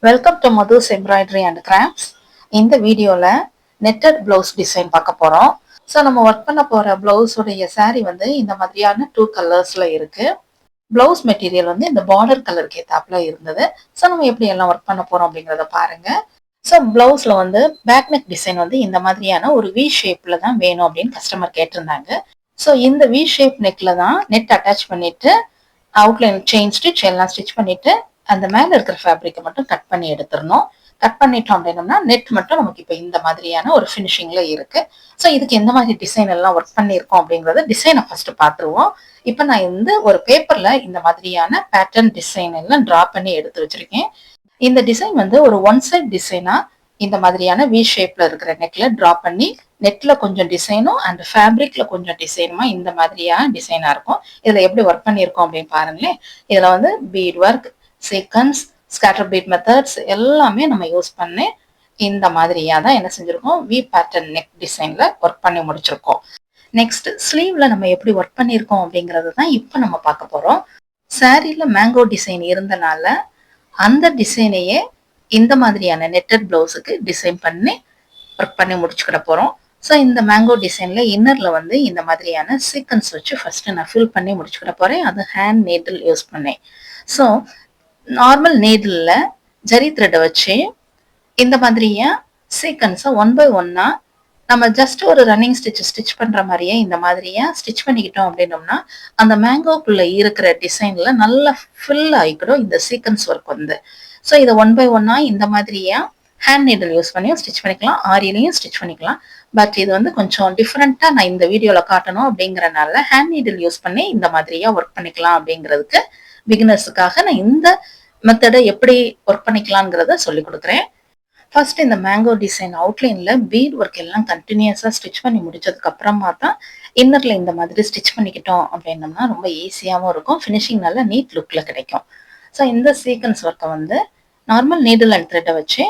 Welcome to Madhu's embroidery and crafts. இந்த வீடியோவில் netted blouse design பார்க்க போகிறோம். ஸோ நம்ம ஒர்க் பண்ண போகிற பிளவுஸுடைய சாரீ வந்து இந்த மாதிரியான 2 கலர்ஸில் இருக்குது. பிளவுஸ் மெட்டீரியல் வந்து இந்த பார்டர் கலருக்கு ஏற்றாப்புல இருந்தது. ஸோ நம்ம எப்படி எல்லாம் ஒர்க் பண்ண போகிறோம் அப்படிங்கிறத பாருங்கள். ஸோ பிளவுஸில் வந்து பேக் நெக் டிசைன் வந்து இந்த மாதிரியான ஒரு வி ஷேப்பில் தான் வேணும் அப்படின்னு கஸ்டமர் கேட்டிருந்தாங்க. ஸோ இந்த வி ஷேப் நெக்கில் தான் நெட் அட்டாச் பண்ணிவிட்டு அவுட்லைன் செயின் ஸ்டிச் எல்லாம் ஸ்டிச் பண்ணிவிட்டு அந்த மேல இருக்கிற ஃபேப்ரிக்கை மட்டும் கட் பண்ணி எடுத்துடணும். கட் பண்ணிட்டோம் அப்படின்னோம்னா நெட் மட்டும் நமக்கு இப்போ இந்த மாதிரியான ஒரு ஃபினிஷிங்ல இருக்கு. ஸோ இதுக்கு எந்த மாதிரி டிசைன் எல்லாம் ஒர்க் பண்ணியிருக்கோம் அப்படிங்கறத டிசைனை ஃபர்ஸ்ட் பார்த்துருவோம். இப்போ நான் வந்து ஒரு பேப்பர்ல இந்த மாதிரியான பேட்டர்ன் டிசைன் எல்லாம் டிரா பண்ணி எடுத்து வச்சிருக்கேன். இந்த டிசைன் வந்து ஒரு ஒன் சைட் டிசைனா இந்த மாதிரியான வி ஷேப்ல இருக்கிற நெக்ல டிரா பண்ணி நெட்ல கொஞ்சம் டிசைனும் அண்ட் ஃபேப்ரிக்ல கொஞ்சம் டிசைனுமா இந்த மாதிரியான டிசைனா இருக்கும். இதுல எப்படி ஒர்க் பண்ணியிருக்கோம் அப்படின்னு பாருங்களேன். இதுல வந்து bead work, sequence, scatter bead methods எல்லாமே நம்ம யூஸ் பண்ணி இந்த மாதிரியா தான் என்ன செஞ்சிருக்கோம், வி பேட்டர்ன் நெக் டிசைன்ல ஒர்க் பண்ணி முடிச்சிருக்கோம். நெக்ஸ்ட் ஸ்லீவ்ல நம்ம எப்படி ஒர்க் பண்ணியிருக்கோம் அப்படிங்கறது தான் இப்போ நம்ம பார்க்க போறோம். சாரீல மேங்கோ டிசைன் இருந்தனால அந்த டிசைனையே இந்த மாதிரியான நெட்டட் பிளவுஸுக்கு டிசைன் பண்ணி ஒர்க் பண்ணி முடிச்சுக்கிட போறோம். ஸோ இந்த மேங்கோ டிசைன்ல இன்னர்ல வந்து இந்த மாதிரியான சீக்வன்ஸ் வச்சு ஃபர்ஸ்ட் நான் ஃபில் பண்ணி முடிச்சுக்கிட போறேன். அது ஹேண்ட் நீடில் யூஸ் பண்ணேன். ஸோ நார்மல் நீடில் ஜரி த்ரெட்டை வச்சு இந்த மாதிரியா சீக்வன்ஸை ஒன் பை ஒன்னா நம்ம ஜஸ்ட் ஒரு ரன்னிங் ஸ்டிச் பண்ற மாதிரியே இந்த மாதிரியா ஸ்டிச் பண்ணிக்கிட்டோம் அப்படின்னோம்னா அந்த மேங்கோக்குள்ள இருக்கிற டிசைன்ல நல்லா ஃபில் ஆகிக்கிடும் இந்த சீக்வன்ஸ் ஒர்க் வந்து. ஸோ இதை ஒன் பை ஒன்னா இந்த மாதிரியா ஹேண்ட் நீடில் யூஸ் பண்ணியும் ஸ்டிச் பண்ணிக்கலாம், ஆரியிலையும் ஸ்டிச் பண்ணிக்கலாம். பட் இது வந்து கொஞ்சம் டிஃப்ரெண்டா நான் இந்த வீடியோல காட்டணும் அப்படிங்கறனால ஹேண்ட் நீடில் யூஸ் பண்ணி இந்த மாதிரியா ஒர்க் பண்ணிக்கலாம் அப்படிங்கிறதுக்கு பிகினர்ஸுக்காக நான் இந்த மெத்தடை எப்படி ஒர்க் பண்ணிக்கலாம்ங்கிறத சொல்லி கொடுக்குறேன். ஃபர்ஸ்ட் இந்த மேங்கோ டிசைன் அவுட்லைன்ல பீட் ஒர்க் எல்லாம் கண்டினியூஸா ஸ்டிச் பண்ணி முடிச்சதுக்கு அப்புறமா தான் இன்னர்ல இந்த மாதிரி ஸ்டிச் பண்ணிக்கிட்டோம் அப்படின்னம்னா ரொம்ப ஈஸியாகவும் இருக்கும், ஃபினிஷிங் நல்ல நீட் லுக்ல கிடைக்கும். ஸோ இந்த சீக்வன்ஸ் ஒர்க்கை வந்து நார்மல் நீடில் அண்ட் த்ரெட்டை வச்சு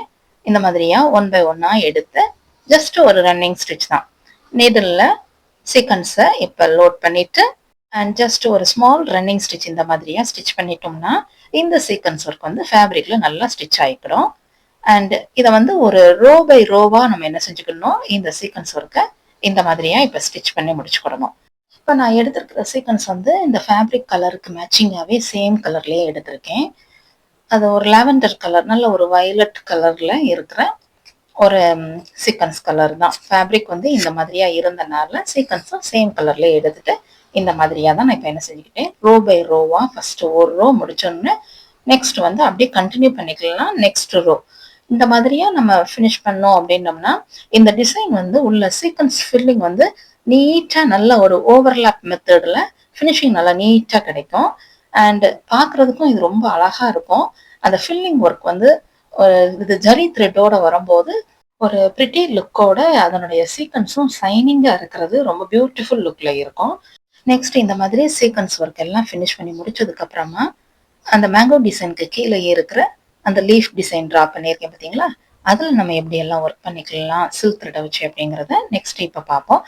இந்த மாதிரியா ஒன் பை ஒன்னா எடுத்து ஜஸ்ட் ஒரு ரன்னிங் ஸ்டிச் தான். நீடில் சீக்வன்ஸை இப்போ லோட் பண்ணிட்டு அண்ட் ஜஸ்ட் ஒரு ஸ்மால் ரன்னிங் ஸ்டிச் இந்த மாதிரியா ஸ்டிச் பண்ணிட்டோம்னா இந்த சீக்வன்ஸ் ஒர்க் வந்து ஃபேப்ரிக்ல நல்லா ஸ்டிச் ஆகிக்கிறோம். அண்ட் இதை வந்து ஒரு ரோ பை ரோவா நம்ம என்ன செஞ்சுக்கணும், இந்த சீக்வன்ஸ் ஒர்க்கை இந்த மாதிரியா இப்போ ஸ்டிச் பண்ணி முடிச்சுக்கிடணும். இப்போ நான் எடுத்திருக்கிற சீக்வன்ஸ் வந்து இந்த ஃபேப்ரிக் கலருக்கு மேட்சிங்காகவே சேம் கலர்லேயே எடுத்திருக்கேன். அது ஒரு லாவெண்டர் கலர், நல்ல ஒரு வயலட் கலர்ல இருக்கிற ஒரு சீக்வன்ஸ் கலர் தான். ஃபேப்ரிக் வந்து இந்த மாதிரியா இருந்தனால சீக்வன்ஸும் சேம் கலர்ல எடுத்துட்டு இந்த மாதிரியா தான் நான் இப்போ என்ன செஞ்சுக்கிட்டேன், ரோ பை ரோவா ஃபர்ஸ்ட் ஒரு ரோ முடிச்சோன்னு நெக்ஸ்ட் வந்து அப்படியே கண்டினியூ பண்ணிக்கலாம். நெக்ஸ்ட் ரோ இந்த மாதிரியா நம்ம ஃபினிஷ் பண்ணோம் அப்படின்னோம்னா இந்த டிசைன் வந்து உள்ள சீக்வன்ஸ் ஃபில்லிங் வந்து நீட்டா நல்ல ஒரு ஓவர்லாப் மெத்தட்ல ஃபினிஷிங் நல்லா நீட்டா கிடைக்கும். அண்ட் பார்க்கறதுக்கும் இது ரொம்ப அழகா இருக்கும். அந்த ஃபில்லிங் ஒர்க் வந்து இது ஜரி த்ரெட்டோட வரும்போது ஒரு பிரிட்டி லுக்கோட அதனுடைய சீக்வன்ஸும் சைனிங்கா இருக்கிறது ரொம்ப பியூட்டிஃபுல் லுக்ல இருக்கும். நெக்ஸ்ட் இந்த மாதிரி சீக்வன்ஸ் ஒர்க் எல்லாம் ஃபினிஷ் பண்ணி முடிச்சதுக்கு அப்புறமா அந்த மேங்கோ டிசைனுக்கு கீழே இருக்கிற அந்த லீஃப் டிசைன் டிரா பண்ணியிருக்கேன் பார்த்தீங்களா, அதில் நம்ம எப்படி எல்லாம் ஒர்க் பண்ணிக்கலாம் சில்க் த்ரெட்டை வச்சு அப்படிங்கிறத நெக்ஸ்ட் இப்போ பார்ப்போம்.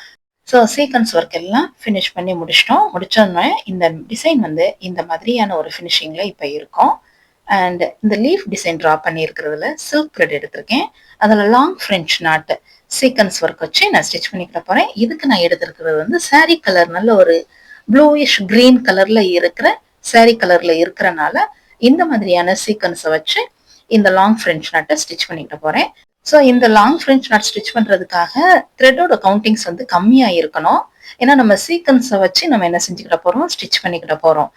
ஸோ சீக்வன்ஸ் ஒர்க் எல்லாம் ஃபினிஷ் பண்ணி முடிச்சிட்டோம். முடிச்சோன்னே இந்த டிசைன் வந்து இந்த மாதிரியான ஒரு ஃபினிஷிங்ல இப்போ இருக்கும். அண்ட் இந்த லீஃப் டிசைன் ட்ரா பண்ணியிருக்கிறதுல சில்க் த்ரெட் எடுத்திருக்கேன். அதில் long French knot sequence work வச்சு நான் ஸ்டிச் பண்ணிக்கிட போறேன். இதுக்கு நான் எடுத்திருக்கிறது வந்து சாரீ கலர் நல்ல ஒரு ப்ளூயிஷ் கிரீன் கலர்ல இருக்கிற சாரீ கலர்ல இருக்கிறனால இந்த மாதிரியான சீக்வன்ஸை வச்சு இந்த லாங் ஃப்ரெஞ்ச் நாட்டை ஸ்டிச் பண்ணிக்கிட போறேன். ஸோ இந்த லாங் ஃப்ரெஞ்ச் நாட் ஸ்டிச் பண்றதுக்காக த்ரெட்டோட கவுண்டிங்ஸ் வந்து கம்மியா இருக்கணும். ஏன்னா நம்ம சீக்வன்ஸை வச்சு நம்ம என்ன செஞ்சுக்கிட போறோம், ஸ்டிச் பண்ணிக்கிட போறோம்.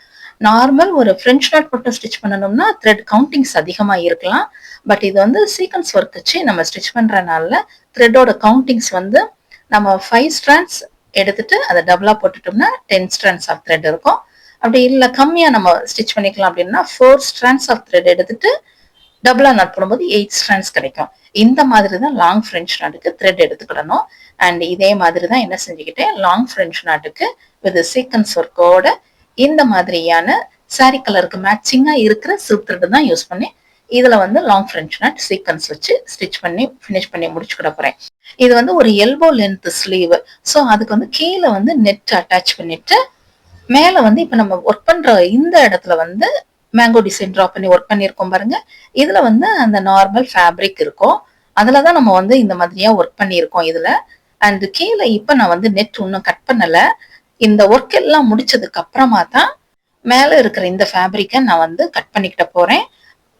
நார்மல் ஒரு ஃப்ரெஞ்ச் நாட் மட்டும் ஸ்டிச் பண்ணணும்னா த்ரெட் கவுண்டிங்ஸ் அதிகமா இருக்கலாம். பட் இது வந்து சீக்வன்ஸ் ஒர்க் வச்சு நம்ம ஸ்டிச் பண்றதுனால த்ரெட்டோட கவுண்டிங்ஸ் வந்து நம்ம 5 ஸ்ட்ராண்ட்ஸ் எடுத்துட்டு அதை டபுளா போட்டுட்டோம்னா 10 ஸ்ட்ராண்ட்ஸ் ஆஃப் த்ரெட் இருக்கும். அப்படி இல்லை கம்மியா நம்ம ஸ்டிச் பண்ணிக்கலாம் அப்படின்னா 4 ஸ்ட்ராண்ட்ஸ் ஆஃப் த்ரெட் எடுத்துட்டு டபுளா நாட் போடும்போது 8 ஸ்ட்ராண்ட்ஸ் கிடைக்கும். இந்த மாதிரி தான் லாங் ஃப்ரெஞ்ச் நாட்டுக்கு த்ரெட் எடுத்துக்கிடணும். அண்ட் இதே மாதிரி தான் என்ன செஞ்சுக்கிட்டேன், லாங் ஃப்ரெஞ்ச் நாட்டுக்கு வித் சீக்வன்ஸ் ஒர்க்கோட இந்த மாதிரியான சாரி கலருக்கு மேட்சிங்கா இருக்கிற சில்க் த்ரெட் தான் யூஸ் பண்ணி இதுல வந்து லாங் ஃப்ரெஞ்ச் நாட் சீக்வன்ஸ் வச்சு ஸ்டிச் பண்ணி ஃபினிஷ் பண்ணி முடிச்சுக்கிட போறேன். இது வந்து ஒரு எல்போ லென்த் ஸ்லீவ். ஸோ அதுக்கு வந்து கீழே வந்து நெட் அட்டாச் பண்ணிட்டு மேல வந்து இப்ப நம்ம ஒர்க் பண்ற இந்த இடத்துல வந்து மேங்கோ டிசைன் ட்ரா பண்ணி ஒர்க் பண்ணியிருக்கோம் பாருங்க. இதுல வந்து அந்த நார்மல் ஃபேப்ரிக் இருக்கும். அதுலதான் நம்ம வந்து இந்த மாதிரியா ஒர்க் பண்ணியிருக்கோம் இதுல. அண்ட் கீழே இப்ப நான் வந்து நெட் இன்னும் கட் பண்ணல. இந்த ஒர்க் எல்லாம் முடிச்சதுக்கு அப்புறமா தான் மேல இருக்கிற இந்த ஃபேப்ரிக்கை நான் வந்து கட் பண்ணிக்கிட்ட போறேன்.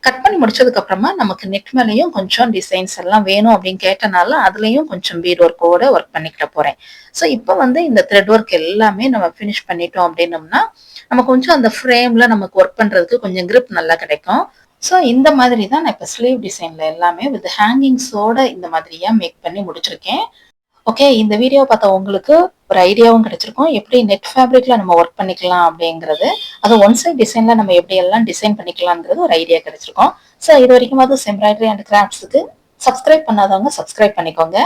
கட் பண்ணி முடிச்சதுக்கு அப்புறமா நமக்கு நெக் மேலேயும் கொஞ்சம் டிசைன்ஸ் எல்லாம் வேணும் அப்படின்னு கேட்டனால அதுலயும் கொஞ்சம் பீட் ஒர்க்கோட ஒர்க் பண்ணிக்கிட்ட போறேன். ஸோ இப்போ வந்து இந்த த்ரெட் ஒர்க் எல்லாமே நம்ம ஃபினிஷ் பண்ணிட்டோம் அப்படின்னோம்னா நம்ம கொஞ்சம் அந்த ஃப்ரேம்ல நமக்கு ஒர்க் பண்றதுக்கு கொஞ்சம் grip நல்லா கிடைக்கும். ஸோ இந்த மாதிரி தான் நான் இப்போ ஸ்லீவ் டிசைன்ல எல்லாமே வித் ஹேங்கிங்ஸோட இந்த மாதிரியா மேக் பண்ணி முடிச்சிருக்கேன். ஓகே, இந்த வீடியோ பார்த்த உங்களுக்கு ஒரு ஐடியாவும் கிடைச்சிருக்கும் எப்படி நெட் ஃபேப்ரிக்ல நம்ம ஒர்க் பண்ணிக்கலாம் அப்படிங்கிறது. அது ஒன் சைட் டிசைன்ல நம்ம எப்படி எல்லாம் டிசைன் பண்ணிக்கலாம்ங்கிறது ஒரு ஐடியா கிடைச்சிருக்கும். ஸோ இது வரைக்கும் அது எம்ப்ராய்டரி அண்ட் கிராஃப்ட்ஸுக்கு சப்ஸ்கிரைப் பண்ணாதவங்க சப்ஸ்கிரைப் பண்ணிக்கோங்க.